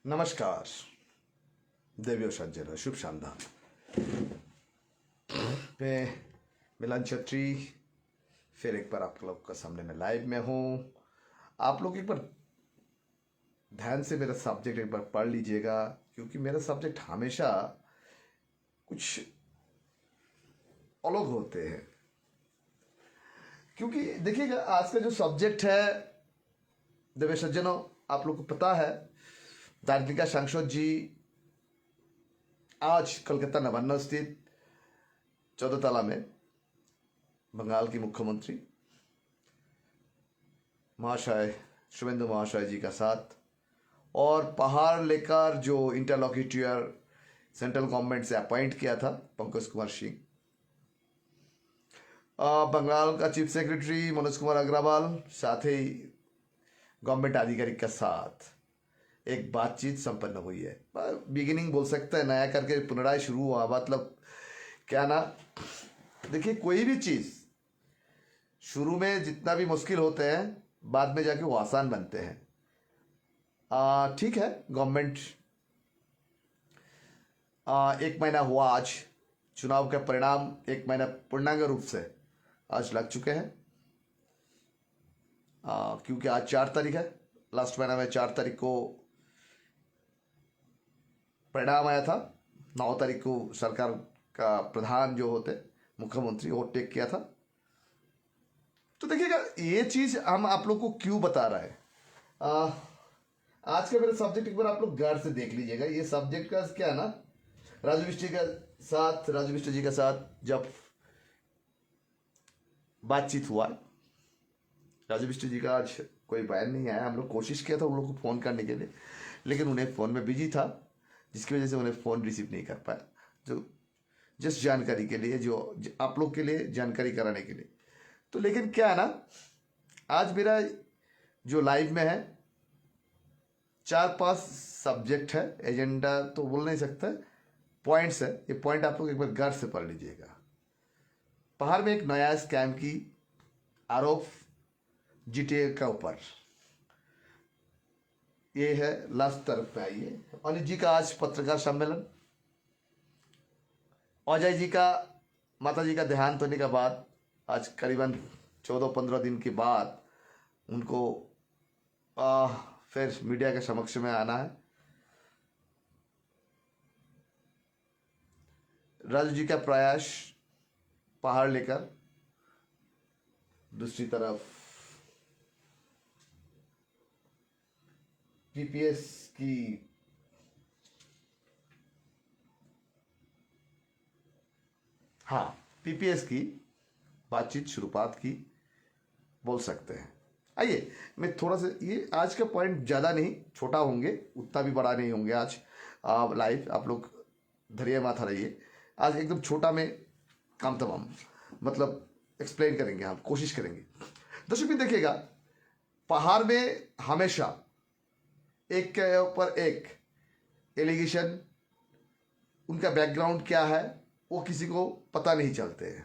नमस्कार। देवियों सज्जनों, शुभ संध्या। मैं मिलन छत्री फिर एक बार आप लोग का सामने में लाइव में हूँ। आप लोग एक बार ध्यान से मेरा सब्जेक्ट एक बार पढ़ लीजिएगा, क्योंकि मेरा सब्जेक्ट हमेशा कुछ अलग होते हैं। क्योंकि देखिएगा, आज का जो सब्जेक्ट है देवियों सज्जनों, आप लोग को पता है दार्जिलिंग सांसद जी आज कोलकाता नवान्न स्थित 14 तला में बंगाल की मुख्यमंत्री महाशय शुभेंदु महाशय जी का साथ और पहाड़ लेकर जो इंटरलॉक्यूटर सेंट्रल गवर्नमेंट से अपॉइंट किया था पंकज कुमार सिंह, बंगाल का चीफ सेक्रेटरी मनोज कुमार अग्रवाल, साथ ही गवर्नमेंट आधिकारिक के साथ एक बातचीत संपन्न हुई है। बिगिनिंग बोल सकते हैं, नया करके पुनराय शुरू हुआ। मतलब क्या ना, देखिए कोई भी चीज शुरू में जितना भी मुश्किल होते हैं, बाद में जाके वो आसान बनते हैं। ठीक है, गवर्नमेंट एक महीना हुआ आज, चुनाव का परिणाम एक महीना पूर्णांग रूप से आज लग चुके हैं। क्योंकि आज 4 तारीख है, लास्ट महीना में 4 तारीख को परिणाम आया था। 9 तारीख को सरकार का प्रधान जो होते मुख्यमंत्री वो टेक किया था। तो देखिएगा, ये चीज हम आप लोग को क्यों बता रहे हैं। आज का मेरा सब्जेक्ट एक बार आप लोग गौर से देख लीजिएगा। ये सब्जेक्ट का क्या है ना, राजू बिष्ट जी के साथ जब बातचीत हुआ, राजू बिष्ट जी का आज कोई बयान नहीं आया। हम लोग कोशिश किया था उन लोग को फोन करने के लिए, लेकिन उन्हें फोन में बिजी था, जिसकी वजह से उन्हें फ़ोन रिसीव नहीं कर पाया। जो जस्ट जानकारी के लिए, जो आप लोग के लिए जानकारी कराने के लिए। तो लेकिन क्या है ना, आज मेरा जो लाइव में है 4-5 सब्जेक्ट है, एजेंडा तो बोल नहीं सकता, पॉइंट्स है। ये पॉइंट आप लोग एक बार गौर से पढ़ लीजिएगा। पहाड़ में एक नया स्कैम की आरोप जीटीए का ऊपर, ये है लास्ट तरफ पे आइए। अनिल जी का आज पत्रकार सम्मेलन, अजय जी का माता जी का देहांत होने के बाद आज करीबन 14-15 दिन के बाद उनको फिर मीडिया के समक्ष में आना है। राजू जी का प्रयास पहाड़ लेकर, दूसरी तरफ पीपीएस की पीपीएस की बातचीत शुरुआत की बोल सकते हैं। आइए मैं थोड़ा सा, ये आज का पॉइंट ज़्यादा नहीं, छोटा होंगे, उतना भी बड़ा नहीं होंगे आज लाइव। आप लोग धैर्य माथा रहिए। आज एकदम छोटा में काम तमाम मतलब एक्सप्लेन करेंगे, हम कोशिश करेंगे। दर्शक भी देखिएगा, पहाड़ में हमेशा एक के ऊपर एक एलिगेशन, उनका बैकग्राउंड क्या है वो किसी को पता नहीं चलते हैं।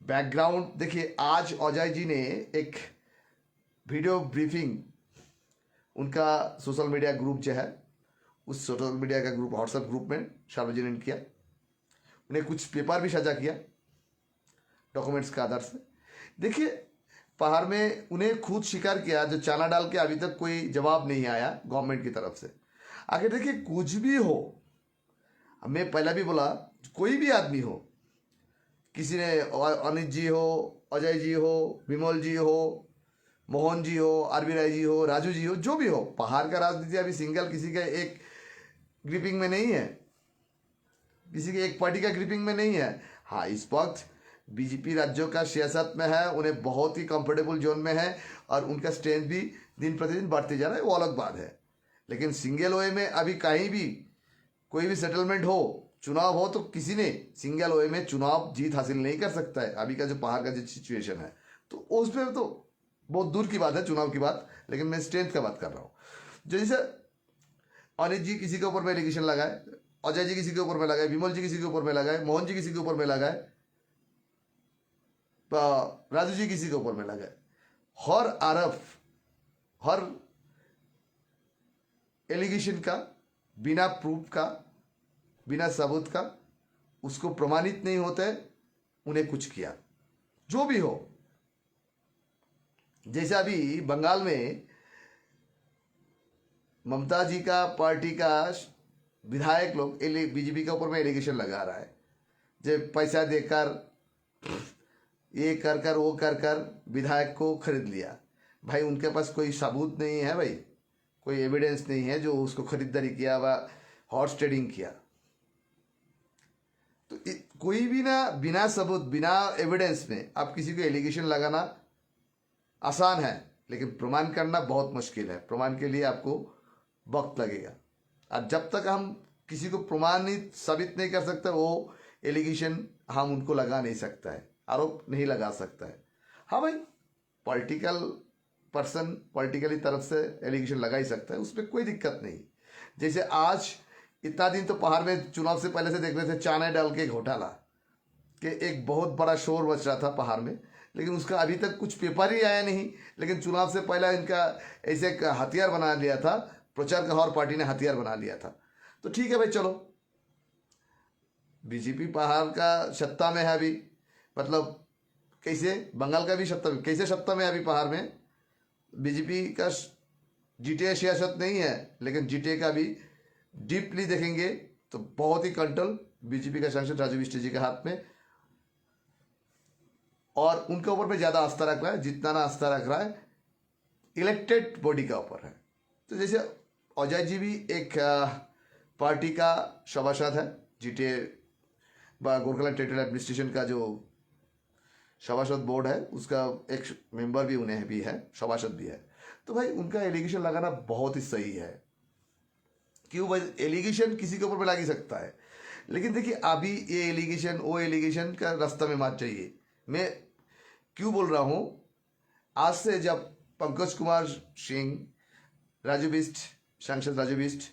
बैकग्राउंड देखिए, आज अजय जी ने एक वीडियो ब्रीफिंग उनका सोशल मीडिया ग्रुप जो है, उस सोशल मीडिया का ग्रुप व्हाट्सएप ग्रुप में सार्वजनिक किया। उन्हें कुछ पेपर भी साझा किया डॉक्यूमेंट्स के आधार से। देखिए, पहाड़ में उन्हें खुद स्वीकार किया, जो चाना डाल के अभी तक कोई जवाब नहीं आया गवर्नमेंट की तरफ से। आगे देखिए, कुछ भी हो, मैं पहले भी बोला, कोई भी आदमी हो, किसी ने अनिल जी हो, अजय जी हो, विमल जी हो, मोहन जी हो, आरबी राय जी हो, राजू जी हो, जो भी हो, पहाड़ का राजनीति अभी सिंगल किसी का एक ग्रिपिंग में नहीं है, किसी के एक पार्टी का ग्रिपिंग में नहीं है। हाँ, इस वक्त बीजेपी राज्यों का सियासत में है, उन्हें बहुत ही कंफर्टेबल जोन में है और उनका स्ट्रेंथ भी दिन प्रतिदिन बढ़ते जा रहा है, वो अलग बात है। लेकिन सिंगल वे में अभी कहीं भी कोई भी सेटलमेंट हो, चुनाव हो, तो किसी ने सिंगल वे में चुनाव जीत हासिल नहीं कर सकता है। अभी का जो पहाड़ का जो सिचुएशन है, तो उस पर तो बहुत दूर की बात है चुनाव की बात, लेकिन मैं स्ट्रेंथ का बात कर रहा हूँ। जैसे अनिल जी किसी के ऊपर में एलिगेशन लगाए, अजय जी किसी के ऊपर में लगाए, विमल जी किसी के ऊपर में लगाए, मोहन जी किसी के ऊपर में लगाए, राजू जी किसी के ऊपर में लगाए, हर आरोप, हर एलिगेशन का, बिना प्रूफ का, बिना सबूत का, उसको प्रमाणित नहीं होते उन्हें कुछ किया, जो भी हो। जैसे अभी बंगाल में ममता जी का पार्टी का विधायक लोग बीजेपी के ऊपर में एलिगेशन लगा रहा है, जब पैसा देकर ये कर कर वो कर कर विधायक को खरीद लिया। भाई उनके पास कोई सबूत नहीं है, भाई कोई एविडेंस नहीं है जो उसको खरीदारी किया व हॉर्स ट्रेडिंग किया। तो कोई भी ना बिना सबूत, बिना एविडेंस में आप किसी को एलिगेशन लगाना आसान है, लेकिन प्रमाण करना बहुत मुश्किल है। प्रमाण के लिए आपको वक्त लगेगा, और जब तक हम किसी को प्रमाणित साबित नहीं कर सकते वो एलिगेशन हम उनको लगा नहीं सकता है, आरोप नहीं लगा सकता है। हाँ भाई, पॉलिटिकल पर्सन पॉलिटिकली तरफ से एलिगेशन लगा ही सकता है, उसमें कोई दिक्कत नहीं। जैसे आज इतना दिन तो पहाड़ में चुनाव से पहले से देख रहे थे चाने डाल के घोटाला कि एक बहुत बड़ा शोर मच रहा था पहाड़ में, लेकिन उसका अभी तक कुछ पेपर ही आया नहीं। लेकिन चुनाव से पहले इनका ऐसे एक हथियार बना लिया था, प्रचार का और पार्टी ने हथियार बना लिया था। तो ठीक है भाई, चलो बीजेपी पहाड़ का सत्ता में है अभी, मतलब कैसे बंगाल का भी सत्ता में, कैसे सत्ता में है अभी पहाड़ में। बीजेपी का जीटीए सियासत नहीं है, लेकिन जीटीए का भी डीपली देखेंगे तो बहुत ही कंट्रोल बीजेपी का सांसद राजू बिष्ट जी के हाथ में, और उनके ऊपर में ज़्यादा आस्था रख रहा है जितना ना आस्था रख रहा है इलेक्टेड बॉडी का ऊपर है। तो जैसे अजय जी भी एक पार्टी का सभासद है, जीटीए गोरखा टेरिटोरियल एडमिनिस्ट्रेशन का जो सभासद बोर्ड है उसका एक मेंबर भी उन्हें भी है, सभासद भी है। तो भाई उनका एलिगेशन लगाना बहुत ही सही है। क्यों भाई, एलिगेशन किसी के ऊपर भी लग ही सकता है, लेकिन देखिए अभी ये एलिगेशन वो एलिगेशन का रास्ता में मत चाहिए। मैं क्यों बोल रहा हूँ, आज से जब पंकज कुमार सिंह, राजू बिष्ट, सांसद राजू बिष्ट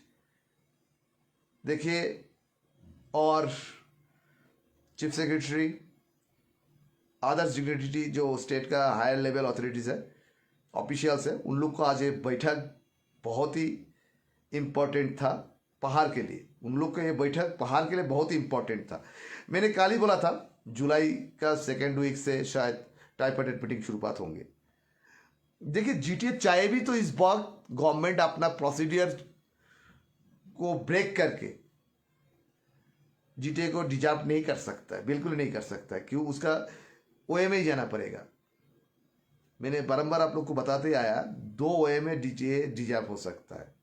देखिए, और चीफ सेक्रेटरी, अदर्स डिग्निटी जो स्टेट का हायर लेवल अथॉरिटीज़ है, ऑफिशियल्स है, उन लोग को आज ये बैठक बहुत ही इम्पोर्टेंट था पहाड़ के लिए। उन लोग का ये बैठक पहाड़ के लिए बहुत ही इम्पोर्टेंट था। मैंने कल ही बोला था जुलाई का सेकेंड वीक से शायद ट्राइपार्टाइट मीटिंग शुरुआत होंगे। देखिए जीटीए चाहे भी तो इस वक्त गवर्नमेंट अपना प्रोसीडियर को ब्रेक करके जीटीए को डिजार्व नहीं कर सकता है, बिल्कुल नहीं कर सकता है। क्यों, उसका ओए में ही जाना पड़ेगा। मैंने बारंबार आप लोग को बताते आया, दो ओए में जीटीए डिजार्व हो सकता है।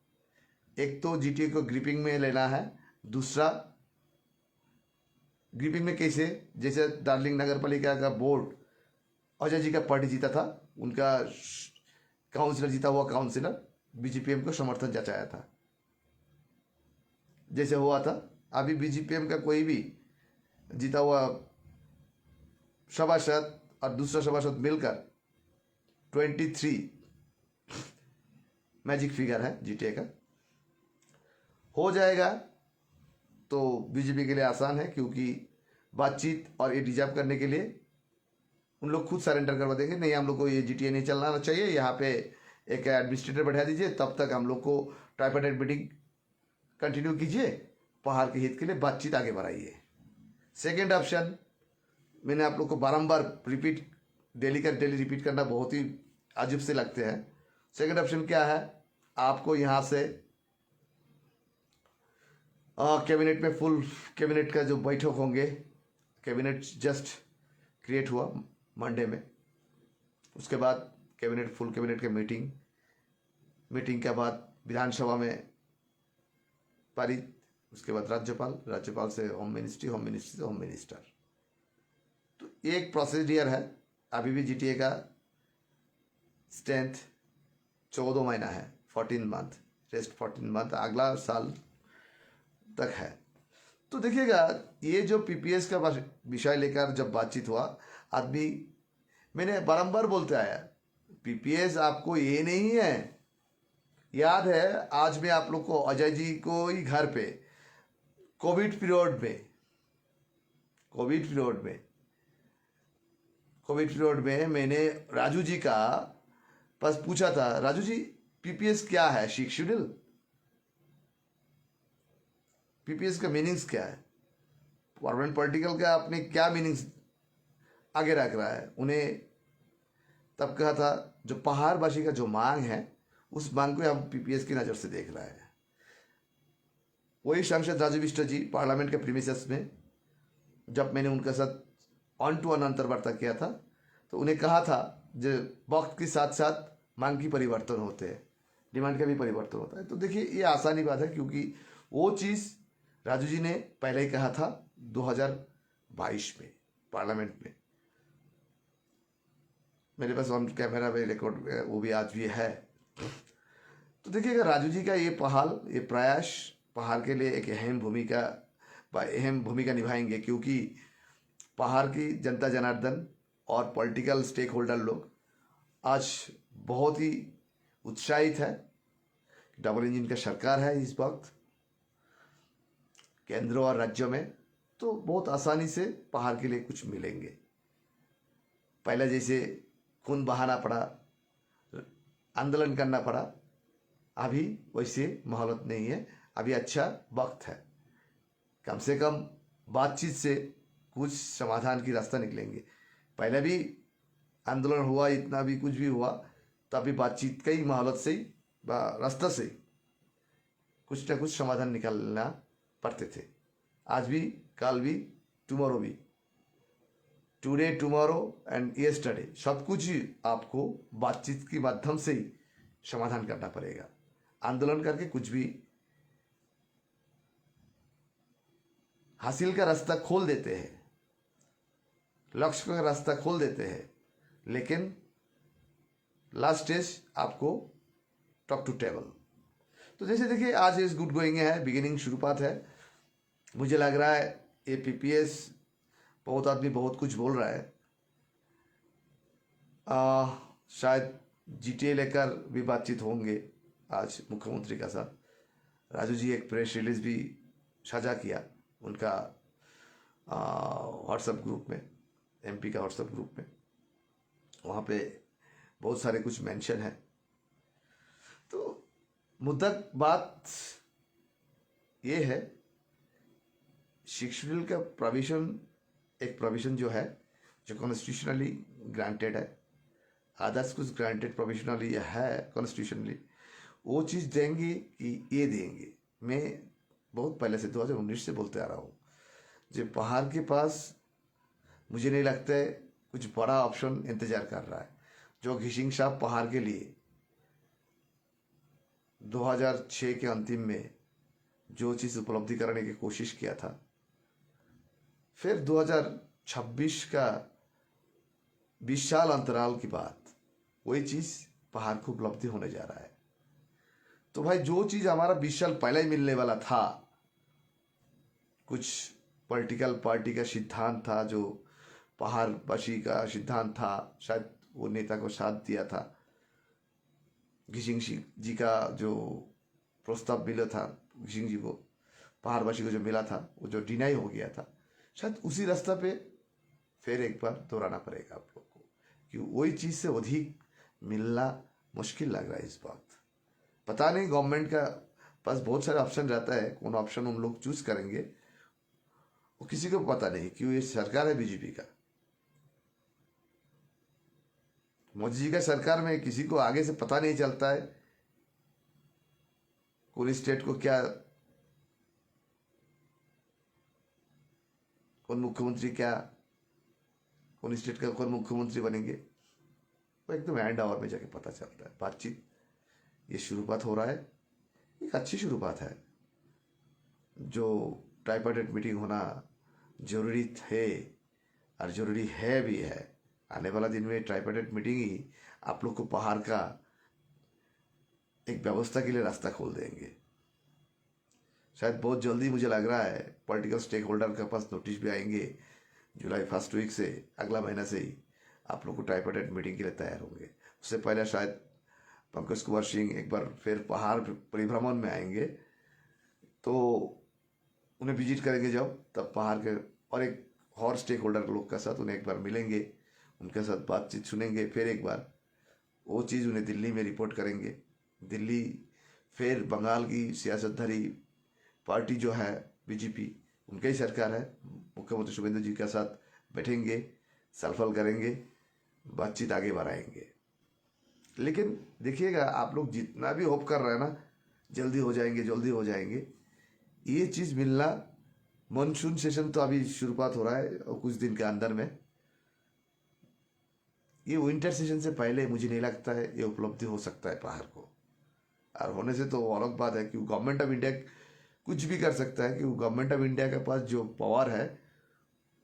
एक तो जीटीए को ग्रिपिंग में लेना है, दूसरा ग्रिपिंग में कैसे, जैसे डार्लिंग नगर पालिका का बोर्ड अजय जी का पार्टी जीता था, उनका काउंसिलर जीता हुआ काउंसिलर बीजेपीएम को समर्थन जताया था, जैसे हुआ था। अभी बीजेपीएम का कोई भी जीता हुआ सभासद और दूसरा सभासद मिलकर 23 मैजिक फिगर है जीटीए का, हो जाएगा तो बीजेपी के लिए आसान है, क्योंकि बातचीत और ये डिजर्व करने के लिए उन लोग खुद सरेंडर करवा देंगे। नहीं, हम लोग को ये जीटीए नहीं चलना चाहिए, यहाँ पे एक एडमिनिस्ट्रेटर बैठा दीजिए, तब तक हम लोग को ट्राइपार्टाइट मीटिंग कंटिन्यू कीजिए, पहाड़ के हित के लिए बातचीत आगे बढ़ाइए। सेकेंड ऑप्शन मैंने आप लोग को बारंबार रिपीट, डेली रिपीट करना बहुत ही अजीब से लगते हैं। सेकेंड ऑप्शन क्या है, आपको यहाँ से कैबिनेट में फुल कैबिनेट का जो बैठक होंगे, कैबिनेट जस्ट क्रिएट हुआ मंडे में, उसके बाद कैबिनेट फुल कैबिनेट के मीटिंग के बाद विधानसभा में पारित, उसके बाद राज्यपाल से होम मिनिस्ट्री, होम मिनिस्ट्री से होम मिनिस्टर। तो एक प्रोसीडियर है। अभी भी जीटीए का स्ट्रेंथ 14 महीना है, 14 मंथ, रेस्ट 14 मंथ अगला साल तक है। तो देखिएगा, ये जो पीपीएस का विषय लेकर जब बातचीत हुआ, आदमी मैंने बारंबार बोलते आया, पीपीएस आपको ये नहीं है। याद है आज मैं आप लोग को अजय जी को ही घर पे कोविड पीरियड में मैंने राजू जी का पास पूछा था, राजू जी पीपीएस क्या है, सिक्स शेड्यूल? पीपीएस का मीनिंग्स क्या है, परमानेंट पॉलिटिकल का आपने क्या मीनिंग्स आगे रख रहा है। उन्हें तब कहा था जो पहाड़वासी का जो मांग है उस मांग को हम पीपीएस की नज़र से देख रहा है। वही सांसद राजू बिष्ट जी पार्लियामेंट के प्रीमिसेस में जब मैंने उनके साथ ऑन टू ऑन अंतर्वार्ता किया था तो उन्हें कहा था जो वक्त के साथ साथ मांग की परिवर्तन होते हैं, डिमांड का भी परिवर्तन होता है। तो देखिए ये आसानी बात है क्योंकि वो चीज़ राजू जी ने पहले ही कहा था 2022 में पार्लियामेंट में। मेरे पास ऑन कैमरा में रिकॉर्ड वो भी आज भी है। तो देखिएगा राजू जी का ये पहल, ये प्रयास पहाड़ के लिए एक अहम भूमिका निभाएंगे क्योंकि पहाड़ की जनता जनार्दन और पॉलिटिकल स्टेक होल्डर लोग आज बहुत ही उत्साहित है। डबल इंजन का सरकार है इस वक्त केंद्र और राज्यों में, तो बहुत आसानी से पहाड़ के लिए कुछ मिलेंगे। पहले जैसे खून बहाना पड़ा, आंदोलन करना पड़ा, अभी वैसे मोहलत नहीं है। अभी अच्छा वक्त है, कम से कम बातचीत से कुछ समाधान की रास्ता निकलेंगे। पहले भी आंदोलन हुआ, इतना भी कुछ भी हुआ, तभी बातचीत कई मोहलत से ही रास्ता से कुछ ना कुछ समाधान निकालना पड़ते थे। आज भी, कल भी, टुमारो भी, टुडे टुमारो एंड यस्टरडे, सब कुछ ही आपको बातचीत के माध्यम से ही समाधान करना पड़ेगा। आंदोलन करके कुछ भी हासिल का रास्ता खोल देते हैं, लक्ष्य का रास्ता खोल देते हैं, लेकिन लास्ट स्टेज आपको टॉक टू टेबल। तो जैसे देखिए आज इस गुड गोइंग है, बिगिनिंग शुरुआत है। मुझे लग रहा है ये पीपीएस, बहुत आदमी बहुत कुछ बोल रहा है, शायद जीटीए लेकर भी बातचीत होंगे आज मुख्यमंत्री का साथ। राजू जी एक प्रेस रिलीज भी साझा किया उनका व्हाट्सएप ग्रुप में, एमपी का व्हाट्सएप ग्रुप में, वहाँ पे बहुत सारे कुछ मेंशन है। तो मुद्दा बात ये है, शिक्षा बिल का प्रोविजन, एक प्रोविजन जो है जो कॉन्स्टिट्यूशनली ग्रांटेड है, अदर्स कुछ ग्रांटेड प्रोविजनली है कॉन्स्टिट्यूशनली, वो चीज़ देंगे कि ये देंगे। मैं बहुत पहले से 2019 से बोलते आ रहा हूँ, जो पहाड़ के पास मुझे नहीं लगता है कुछ बड़ा ऑप्शन इंतजार कर रहा है। जो घिशिंग साहब पहाड़ के लिए 2006 के अंतिम में जो चीज़ उपलब्धि करने की कोशिश किया था, फिर 2026 का 20 साल अंतराल की बात, वही चीज़ पहाड़ को उपलब्धि होने जा रहा है। तो भाई जो चीज़ हमारा 20 साल पहले ही मिलने वाला था, कुछ पॉलिटिकल पार्टी का सिद्धांत था, जो पहाड़वासी का सिद्धांत था, शायद वो नेता को साथ दिया था, घिशिंग जी का जो प्रस्ताव मिला था, घिशिंग जी को पहाड़वासी को जो मिला था, वो जो डिनाई हो गया था, शायद उसी रास्ता पे फिर एक बार दोहराना पड़ेगा आप लोग को, कि वही चीज़ से अधिक मिलना मुश्किल लग रहा है इस वक्त। पता नहीं, गवर्नमेंट का पास बहुत सारे ऑप्शन रहता है, कौन ऑप्शन उन लोग चूज करेंगे वो किसी को पता नहीं, क्यों ये सरकार है बीजेपी का। मोदी जी का सरकार में किसी को आगे से पता नहीं चलता है कौन स्टेट को क्या, कौन मुख्यमंत्री, क्या कौन स्टेट का कौन मुख्यमंत्री बनेंगे, वो एकदम एंड आवर में जाके पता चलता है। बातचीत ये शुरुआत हो रहा है, एक अच्छी शुरुआत है। जो ट्राइपार्टाइट मीटिंग होना जरूरी थे और जरूरी है भी है। आने वाला दिन में ट्राइपार्टाइट मीटिंग ही आप लोग को पहाड़ का एक व्यवस्था के लिए रास्ता खोल देंगे। शायद बहुत जल्दी, मुझे लग रहा है पॉलिटिकल स्टेक होल्डर के पास नोटिस भी आएंगे, जुलाई फर्स्ट वीक से, अगला महीना से ही आप लोग को ट्राइपार्टाइट मीटिंग के लिए तैयार होंगे। उससे पहले शायद पंकज कुमार सिंह एक बार फिर पहाड़ परिभ्रमण में आएंगे, तो उन्हें विजिट करेंगे जब, तब पहाड़ के और स्टेक होल्डर लोग के साथ उन्हें एक बार मिलेंगे, उनके साथ बातचीत सुनेंगे, फिर एक बार वो चीज़ उन्हें दिल्ली में रिपोर्ट करेंगे। दिल्ली फिर बंगाल की सियासतधारी पार्टी जो है बीजेपी उनका ही सरकार है, मुख्यमंत्री शुभेंदु जी के साथ बैठेंगे, सलफल करेंगे, बातचीत आगे बढ़ाएंगे। लेकिन देखिएगा, आप लोग जितना भी होप कर रहे हैं ना जल्दी हो जाएंगे जल्दी हो जाएंगे, ये चीज़ मिलना, मानसून सेशन तो अभी शुरुआत हो रहा है और कुछ दिन के अंदर में, ये विंटर सेशन से पहले मुझे नहीं लगता है ये उपलब्धि हो सकता है पहाड़ को। और होने से तो अलग बात है कि गवर्नमेंट ऑफ इंडिया कुछ भी कर सकता है, कि गवर्नमेंट ऑफ इंडिया के पास जो पावर है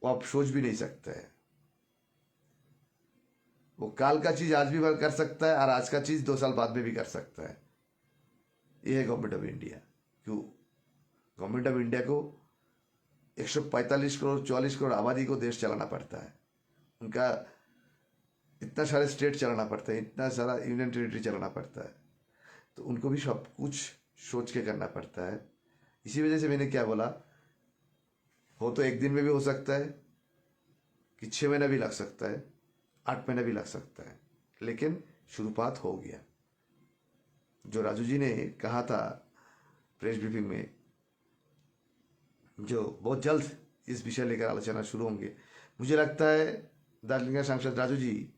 वो आप सोच भी नहीं सकते हैं। वो काल का चीज आज भी कर सकता है और आज का चीज 2 साल बाद में भी कर सकता है। ये है गवर्नमेंट ऑफ इंडिया। क्यों? गवर्नमेंट ऑफ इंडिया को 145 करोड़ 44 करोड़ आबादी को देश चलाना पड़ता है, उनका इतना सारे स्टेट चलाना पड़ता है, इतना सारा यूनियन टेरिटरी चलाना पड़ता है, तो उनको भी सब कुछ सोच के करना पड़ता है। इसी वजह से मैंने क्या बोला, हो तो 1 दिन में भी हो सकता है, कि 6 महीना भी लग सकता है, 8 महीना भी लग सकता है, लेकिन शुरुआत हो गया। जो राजू जी ने कहा था प्रेस ब्रीफिंग में, जो बहुत जल्द इस विषय लेकर आलोचना शुरू होंगे, मुझे लगता है दार्जिलिंग के सांसद राजू जी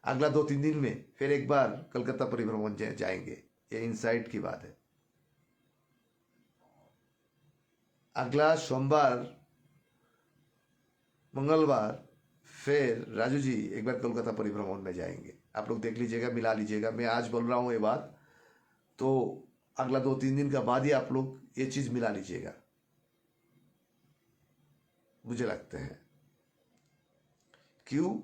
अगला 2-3 दिन में फिर एक बार कलकत्ता परिभ्रमण जाएंगे। ये इनसाइट की बात है। अगला सोमवार मंगलवार फिर राजू जी एक बार कोलकाता परिभ्रमण में जाएंगे। आप लोग देख लीजिएगा, मिला लीजिएगा, मैं आज बोल रहा हूँ ये बात, तो अगला 2-3 दिन का बाद ही आप लोग ये चीज मिला लीजिएगा, मुझे लगता है। क्यों?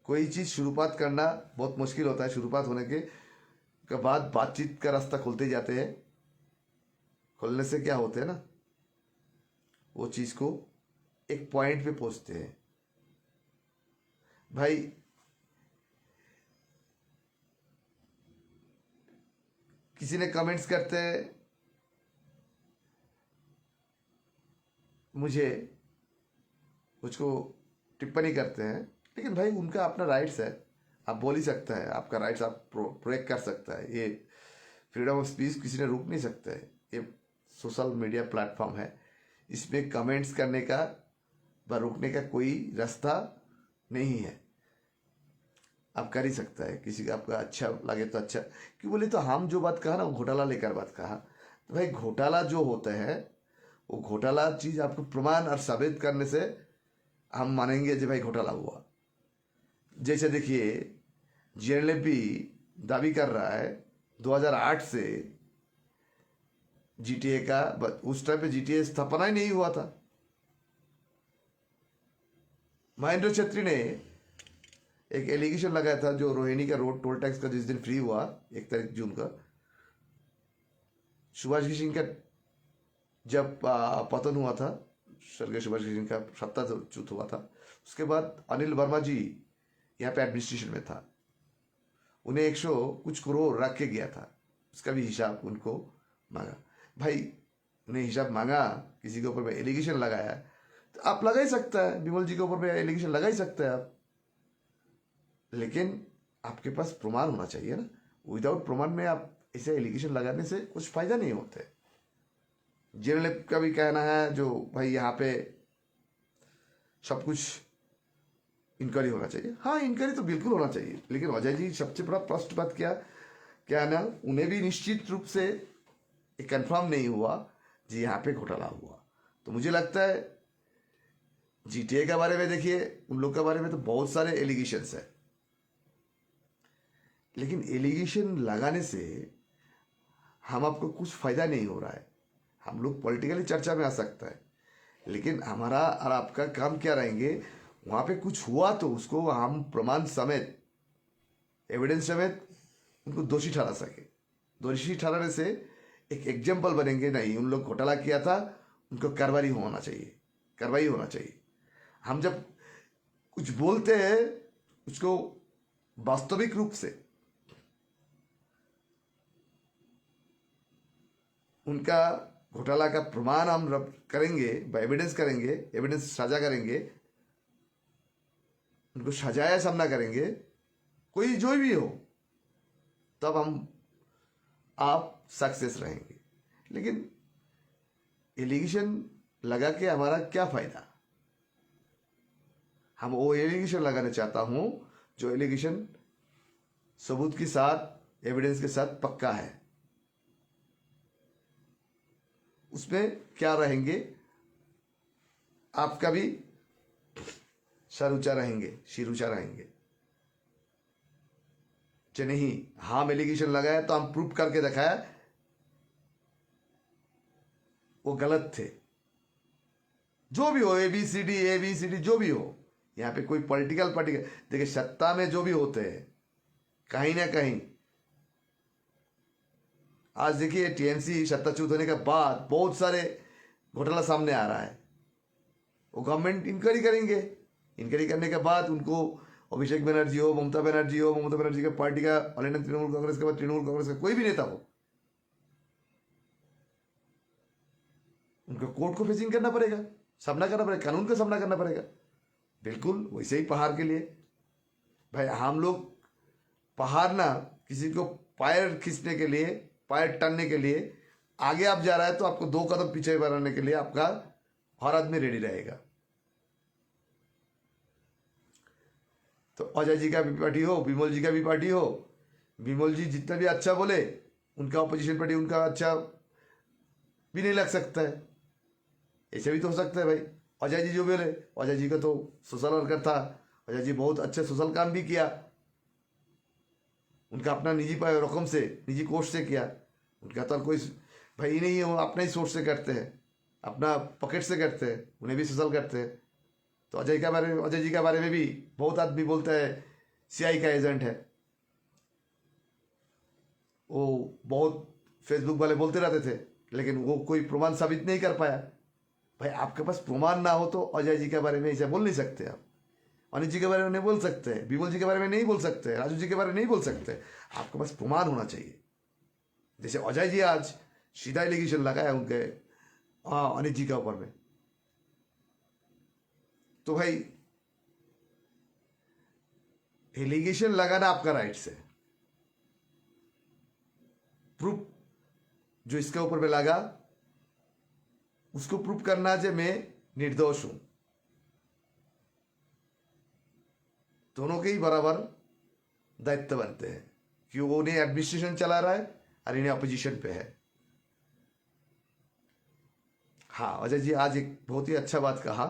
कोई चीज शुरुआत करना बहुत मुश्किल होता है, शुरुआत होने के बाद बातचीत का रास्ता खुलते जाते हैं। खुलने से क्या होते हैं ना, वो चीज को एक पॉइंट पे पहुंचते हैं। भाई किसी ने कमेंट्स करते हैं मुझे, मुझको टिप्पणी करते हैं, लेकिन भाई उनका अपना राइट्स है, आप बोल ही सकते हैं, आपका राइट्स आप प्रयोग कर सकता है। ये फ्रीडम ऑफ स्पीच किसी ने रोक नहीं सकता है। ये सोशल मीडिया प्लेटफॉर्म है, इसमें कमेंट्स करने का व रोकने का कोई रास्ता नहीं है। आप कर ही सकता है, किसी का आपका अच्छा लगे तो अच्छा। क्यों बोले तो हम जो बात कहा ना, वो घोटाला लेकर बात कहा, तो भाई घोटाला जो होता है, वो घोटाला चीज आपको प्रमाण और साबित करने से हम मानेंगे जो भाई घोटाला हुआ। जैसे देखिए, जेएलएफबी दावी कर रहा है 2008 से जीटीए का, उस टाइम पे जीटीए स्थापना ही नहीं हुआ था। महेंद्र छेत्री ने एक एलिगेशन लगाया था, जो रोहिणी का रोड टोल टैक्स का जिस दिन फ्री हुआ 1 तारीख जून का, सुभाष सिंह का जब पतन हुआ था, स्वर्गीय सुभाष सिंह का सत्ता च्युत हुआ था, उसके बाद अनिल वर्मा जी यहाँ पे एडमिनिस्ट्रेशन में था, उन्हें 100 कुछ करोड़ रख के गया था, उसका भी हिसाब उनको मांगा। भाई उन्हें हिसाब मांगा, किसी के ऊपर में एलिगेशन लगाया, तो आप लगा ही सकता है, विमल जी के ऊपर में एलिगेशन लगा ही सकता है आप, लेकिन आपके पास प्रमाण होना चाहिए ना। विदाउट प्रमाण में आप ऐसे एलिगेशन लगाने से कुछ फायदा नहीं होता है। जेएलएफ का भी कहना है जो भाई यहाँ पे सब कुछ इंक्वायरी होना चाहिए। हाँ, इंक्वायरी तो बिल्कुल होना चाहिए, लेकिन अजय जी सबसे बड़ा प्रश्न बात क्या ना, उन्हें भी निश्चित रूप से कंफर्म नहीं हुआ जी यहाँ पे घोटाला हुआ। तो मुझे लगता है जीटीए के बारे में देखिए, उन लोग के बारे में तो बहुत सारे एलिगेशंस है, लेकिन एलिगेशन लगाने से हम आपको कुछ फायदा नहीं हो रहा है। हम लोग पॉलिटिकली चर्चा में आ सकता है, लेकिन हमारा और आपका काम क्या रहेंगे, वहां पे कुछ हुआ तो उसको हम प्रमाण समेत, एविडेंस समेत उनको दोषी ठहरा सके। दोषी ठहराने से एक एग्जाम्पल बनेंगे, नहीं उन लोग घोटाला किया था, उनको कार्रवाई होना चाहिए, कार्रवाई होना चाहिए। हम जब कुछ बोलते हैं उसको वास्तविक रूप से उनका घोटाला का प्रमाण हम करेंगे, एविडेंस करेंगे, एविडेंस साझा करेंगे, उनको सजाया सामना करेंगे, कोई जो भी हो, तब हम आप सक्सेस रहेंगे। लेकिन एलिगेशन लगा के हमारा क्या फायदा? हम वो एलिगेशन लगाना चाहता हूं जो एलिगेशन सबूत के साथ, एविडेंस के साथ पक्का है। उसमें क्या रहेंगे, आपका भी सर ऊंचा रहेंगे, सिर ऊंचा रहेंगे। कि नहीं, हम एलिगेशन लगाया तो हम प्रूफ करके दिखाया वो गलत थे। जो भी हो, ए बी सी डी जो भी हो, यहाँ पे कोई पॉलिटिकल पार्टी, देखिए सत्ता में जो भी होते हैं कहीं ना कहीं, आज देखिए टीएमसी सत्ताच्युत होने के बाद बहुत सारे घोटाला सामने आ रहा है। वो गवर्नमेंट इंक्वायरी करेंगे, इंक्वायरी करने के बाद उनको अभिषेक बनर्जी हो, ममता बनर्जी हो, ममता बनर्जी के पार्टी का अलग तृणमूल कांग्रेस के बाद तृणमूल कांग्रेस का कोई भी नेता हो, उनको कोर्ट को फेसिंग करना पड़ेगा, सामना करना पड़ेगा, कानून का सामना करना पड़ेगा। बिल्कुल वैसे ही पहाड़ के लिए, भाई हम लोग पहाड़ ना किसी को पैर खींचने के लिए, पैर टनने के लिए आगे आप जा रहा है तो आपको 2 कदम पीछे बढ़ाने के लिए आपका हर आदमी रेडी रहेगा। तो अजय जी का भी पार्टी हो, विमल जी का भी पार्टी हो, विमल जी जितना भी अच्छा बोले, उनका अपोजिशन पार्टी उनका अच्छा भी नहीं लग सकता है। ऐसे भी तो हो सकता है भाई। अजय जी जो बोले, अजय जी का तो सोशल वर्कर था, अजय जी बहुत अच्छे सोशल काम भी किया, उनका अपना निजी रकम से, निजी कोर्स से किया। उनका तो कोई भाई नहीं है, वो अपना ही सोर्स से करते हैं, अपना पॉकेट से करते हैं, उन्हें भी सोशल करते हैं। तो अजय जी के बारे में भी बहुत आदमी बोलता है सीआई का एजेंट है। वो बहुत फेसबुक वाले बोलते रहते थे, लेकिन वो कोई प्रमाण साबित नहीं कर पाया। भाई आपके पास प्रमाण ना हो तो अजय जी के बारे में ऐसा बोल नहीं सकते आप, अनिल जी के बारे में नहीं बोल सकते, विमल जी के बारे में नहीं बोल सकते, राजू जी के बारे में नहीं बोल सकते। आपके पास प्रमाण होना चाहिए। जैसे अजय जी आज सीधा एलिगेशन लगाया उनके अनिल जी के ऊपर में, तो भाई एलिगेशन लगाना आपका राइट्स है। प्रूफ जो इसके ऊपर में लगा उसको प्रूफ करना है मैं निर्दोष हूं। दोनों के ही बराबर दायित्व बनते हैं कि वो उन्हें एडमिनिस्ट्रेशन चला रहा है और इन्हें अपोजिशन पे है। हाँ, अजय जी आज एक बहुत ही अच्छा बात कहा,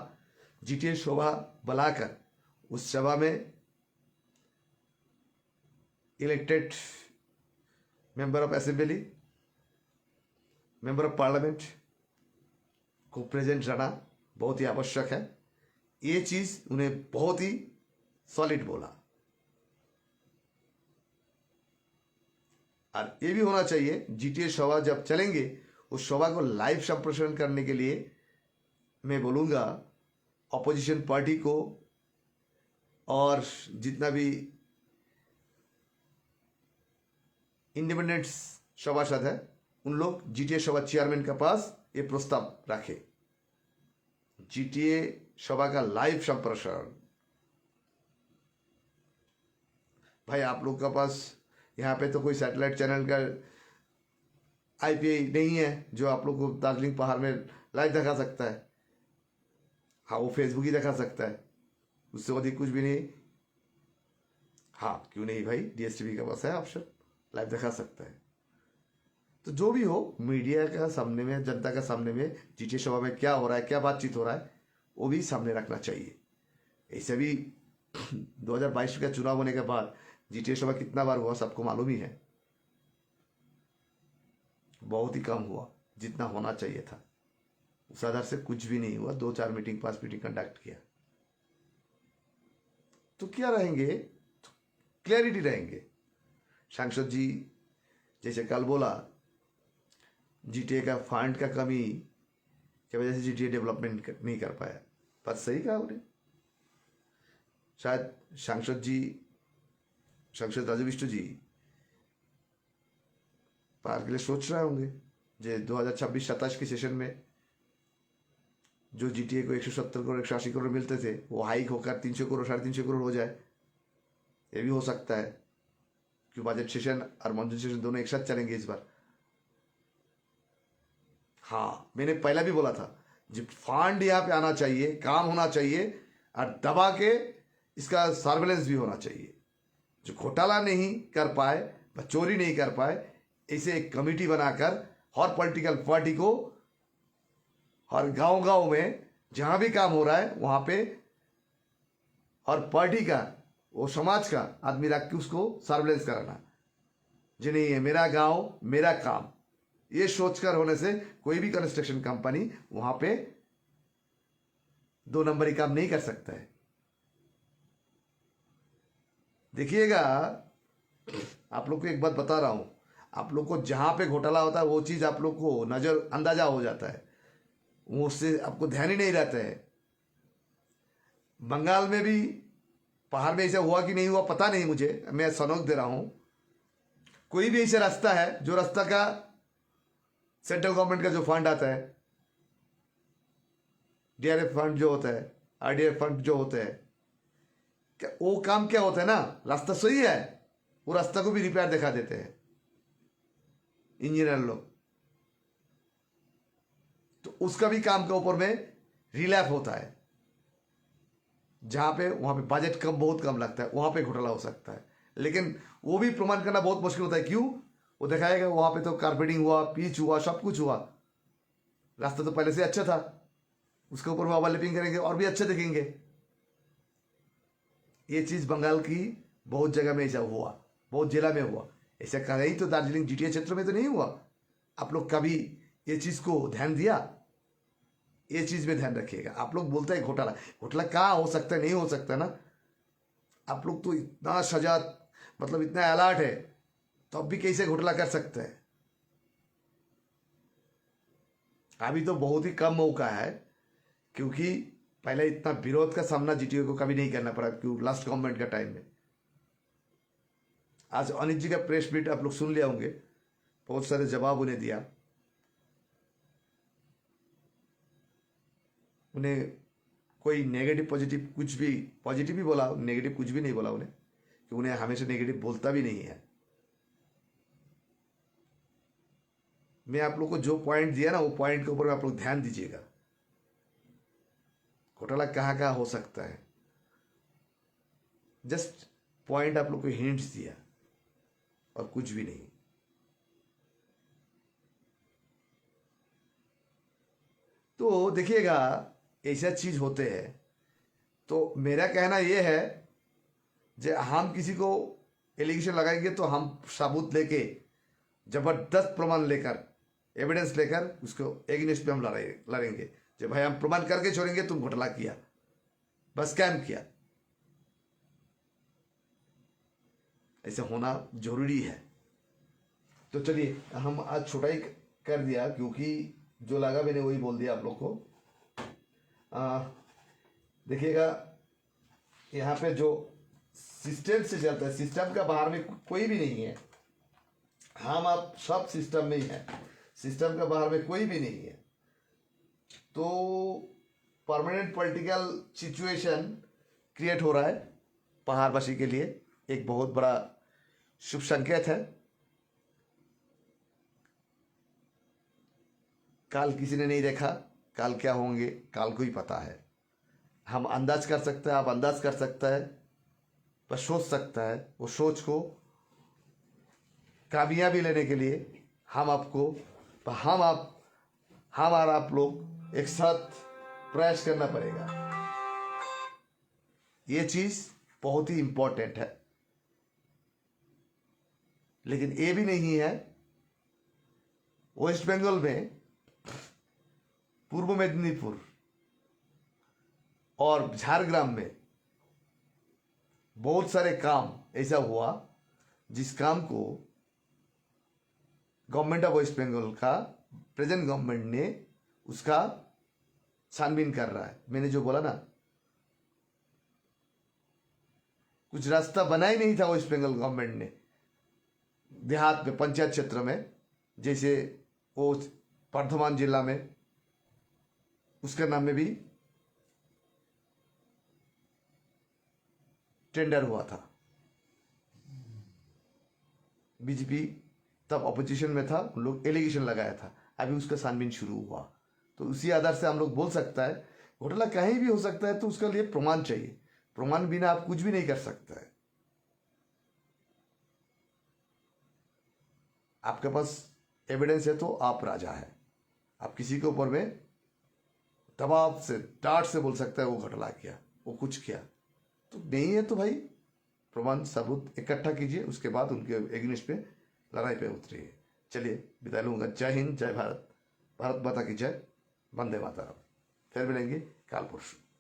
जीटीए शोभा बुलाकर उस सभा में elected member of assembly, member of parliament को प्रेजेंट रहना बहुत ही आवश्यक है। ये चीज उन्हें बहुत ही सॉलिड बोला। और ये भी होना चाहिए, जीटीए सभा जब चलेंगे उस सभा को लाइव संप्रेषण करने के लिए मैं बोलूंगा अपोजिशन पार्टी को और जितना भी इंडिपेंडेंट सभासद है उन लोग जीटीए सभा चेयरमैन के पास ये प्रस्ताव रखे, जीटीए सभा का लाइव संप्रेषण। भाई आप लोग के पास यहाँ पे तो कोई सैटेलाइट चैनल का आईपीआई नहीं है जो आप लोग को दार्जिलिंग पहाड़ में लाइव दिखा सकता है। हाँ, वो फेसबुक ही दिखा सकता है, उससे अधिक कुछ भी नहीं। हाँ क्यों नहीं भाई, डीएसटीवी के पास है ऑप्शन, लाइव दिखा सकता है। तो जो भी हो, मीडिया का सामने में, जनता का सामने में जीटीए सभा में क्या हो रहा है, क्या बातचीत हो रहा है, वो भी सामने रखना चाहिए। ऐसे भी 2022 का चुनाव होने के बाद जीटीए सभा कितना बार हुआ सबको मालूम ही है, बहुत ही कम हुआ जितना होना चाहिए था। उस आधार से कुछ भी नहीं हुआ, 2-4 मीटिंग 5 मीटिंग कंडक्ट किया। तो क्या रहेंगे, क्लैरिटी रहेंगे। सांसद जी जैसे कल बोला जीटीए का फंड का कमी की वजह से जीटीए डेवलपमेंट नहीं कर पाया, बात सही कहा उन्हें। शायद सांसद राजू बिष्टू जी पार के लिए सोच रहे होंगे जो 2026-27 के सेशन में जो जीटीए को 170 करोड़ 180 करोड़ मिलते थे वो हाइक होकर 300 करोड़ 350 करोड़ हो जाए। ये भी हो सकता है कि बजट सेशन और मॉनसून सेशन दोनों एक साथ चलेंगे इस बार। हाँ, मैंने पहला भी बोला था जो फंड यहाँ पे आना चाहिए, काम होना चाहिए, और दबा के इसका सर्वेलेंस भी होना चाहिए। जो घोटाला नहीं कर पाए, चोरी नहीं कर पाए, इसे एक कमेटी बनाकर हर पॉलिटिकल पार्टी को हर गांव गांव में जहां भी काम हो रहा है वहां पे और पार्टी का, वो समाज का आदमी रख के उसको सर्वेलेंस कराना। जो नहीं है मेरा गांव मेरा काम, ये सोचकर होने से कोई भी कंस्ट्रक्शन कंपनी वहां पे 2 नंबरी काम नहीं कर सकता है। देखिएगा, आप लोग को एक बात बता रहा हूं, आप लोग को जहां पे घोटाला होता है वो चीज आप लोग को नजर अंदाजा हो जाता है, वो उससे आपको ध्यान ही नहीं रहता है। बंगाल में भी, पहाड़ में ऐसा हुआ कि नहीं हुआ पता नहीं मुझे, मैं सनोक दे रहा हूं। कोई भी ऐसा रास्ता है जो रास्ता का सेंट्रल गवर्नमेंट का जो फंड आता है, डीआरएफ फंड जो होता है, आरडीएफ फंड जो होता है, वो काम क्या होता है ना, रास्ता सही है, वो रास्ता को भी रिपेयर दिखा देते हैं इंजीनियर लोग, तो उसका भी काम के ऊपर में रिलैप होता है। जहां पे वहां पे बजट कम, बहुत कम लगता है, वहां पे घोटाला हो सकता है। लेकिन वो भी प्रमाण करना बहुत मुश्किल होता है। क्यों? वो दिखाएगा वहां पे तो कारपेटिंग हुआ, पिच हुआ, सब कुछ हुआ, रास्ता तो पहले से अच्छा था, उसके ऊपर में ओवरलैपिंग करेंगे और भी अच्छे दिखेंगे। ये चीज बंगाल की बहुत जगह में ऐसा हुआ, बहुत जिला में हुआ। ऐसा कहीं तो दार्जिलिंग जीटीए क्षेत्र में तो नहीं हुआ। आप लोग कभी ये चीज को ध्यान दिया? ये चीज में ध्यान रखिएगा। आप लोग बोलते हैं घोटाला, घोटाला कहाँ हो सकता है, नहीं हो सकता ना। आप लोग तो इतना सजा, मतलब इतना अलर्ट है, तो अब भी कैसे घोटाला कर सकते हैं? अभी तो बहुत ही कम मौका है, क्योंकि पहले इतना विरोध का सामना जीटीओ को कभी नहीं करना पड़ा, क्योंकि लास्ट गवर्नमेंट का टाइम में। आज अनिल जी का प्रेस मीट आप लोग सुन लिया होंगे, बहुत सारे जवाब उन्हें दिया। उन्हें कोई नेगेटिव पॉजिटिव कुछ भी, पॉजिटिव भी बोला, नेगेटिव कुछ भी नहीं बोला उन्हें, कि उन्हें हमेशा नेगेटिव बोलता भी नहीं है। मैं आप लोग को जो पॉइंट दिया ना, वो पॉइंट के ऊपर आप लोग ध्यान दीजिएगा। घोटाला कहाँ कहाँ हो सकता है, जस्ट पॉइंट आप लोग को हिंट्स दिया और कुछ भी नहीं। तो देखिएगा, ऐसा चीज होते हैं। तो मेरा कहना यह है, जो हम किसी को एलिगेशन लगाएंगे तो हम सबूत लेके, जबरदस्त प्रमाण लेकर, एविडेंस लेकर उसको एगेंस्ट पे हम लड़ेंगे। जब भाई हम प्रमाण करके छोड़ेंगे तुम घोटाला किया, बस स्कैम किया, ऐसा होना जरूरी है। तो चलिए, हम आज छोटा ही कर दिया, क्योंकि जो लगा मैंने वही बोल दिया आप लोग को। देखिएगा, यहाँ पे जो सिस्टम से चलता है, सिस्टम का बाहर में कोई भी नहीं है। हम आप सब सिस्टम में ही है, सिस्टम का बाहर में कोई भी नहीं है। तो परमानेंट पॉलिटिकल सिचुएशन क्रिएट हो रहा है पहाड़वासी के लिए, एक बहुत बड़ा शुभ संकेत है। काल किसी ने नहीं देखा, काल क्या होंगे काल को ही पता है। हम अंदाज कर सकते हैं, आप अंदाज कर सकता है, पर सोच सकता है। वो सोच को कामयाबी लेने के लिए हम आपको, हम और आप लोग एक साथ प्रयास करना पड़ेगा। ये चीज बहुत ही इंपॉर्टेंट है। लेकिन ये भी नहीं है, वेस्ट बंगाल में पूर्व मेदिनीपुर और झारग्राम में बहुत सारे काम ऐसा हुआ जिस काम को गवर्नमेंट ऑफ वेस्ट बंगाल का, प्रेजेंट गवर्नमेंट ने उसका छानबीन कर रहा है। मैंने जो बोला ना, कुछ रास्ता बना ही नहीं था वेस्ट बंगाल गवर्नमेंट ने देहात में, पंचायत क्षेत्र में, जैसे वो वर्धमान जिला में, उसके नाम में भी टेंडर हुआ था। बीजेपी तब ऑपोजिशन में था, उन लोग एलिगेशन लगाया था, अभी उसका छानबीन शुरू हुआ। तो उसी आधार से हम लोग बोल सकता है घोटाला कहीं भी हो सकता है, तो उसके लिए प्रमाण चाहिए। प्रमाण बिना आप कुछ भी नहीं कर सकते हैं। आपके पास एविडेंस है तो आप राजा है। आप किसी के ऊपर में दबाव से डांट से बोल सकता है वो घोटाला किया, वो कुछ किया। तो नहीं है तो भाई प्रमाण सबूत इकट्ठा कीजिए, उसके बाद उनके एगेंस्ट पे लड़ाई पे उतरिए। चलिए विदाई लूंगा। जय हिंद, जय भारत, भारत माता की जय, वंदे मातरम। फिर मिलेंगे काल परसों।